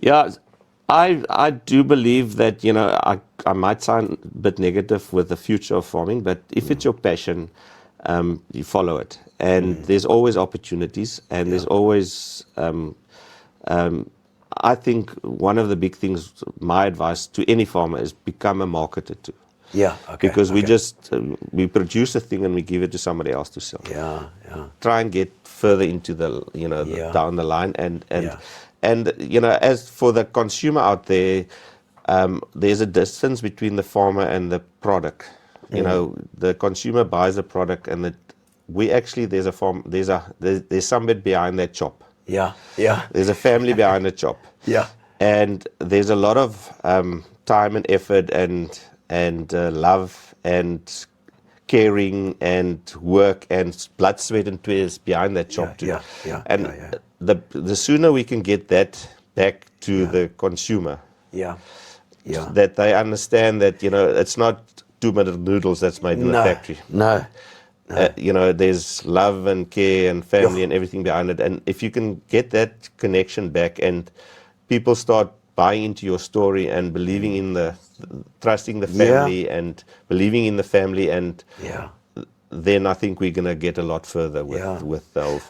Yeah, I do believe that, I might sound a bit negative with the future of farming, but if it's your passion, you follow it. And there's always opportunities, and there's Yeah. always, I think one of the big things, my advice to any farmer is become a marketer too. Yeah. Okay. Because we Okay. just, we produce a thing and we give it to somebody else to sell. Yeah. Yeah. Try and get further into Yeah. down the line, and Yeah. as for the consumer out there, there's a distance between the farmer and the product. The consumer buys a product, and there's somebody behind that shop. Yeah. Yeah. There's a family behind the shop, Yeah. and there's a lot of time and effort and love and caring and work and blood, sweat, and tears behind that Yeah. shop too. Yeah. Yeah. And Yeah. the sooner we can get that back to the consumer, Yeah. Yeah. that they understand that it's not 2-minute noodles that's made in the No. factory. No. There's love and care and family Yeah. and everything behind it. And if you can get that connection back, and people start buying into your story and believing in trusting the family and believing in the family, and Yeah. then I think we're going to get a lot further with the whole farm.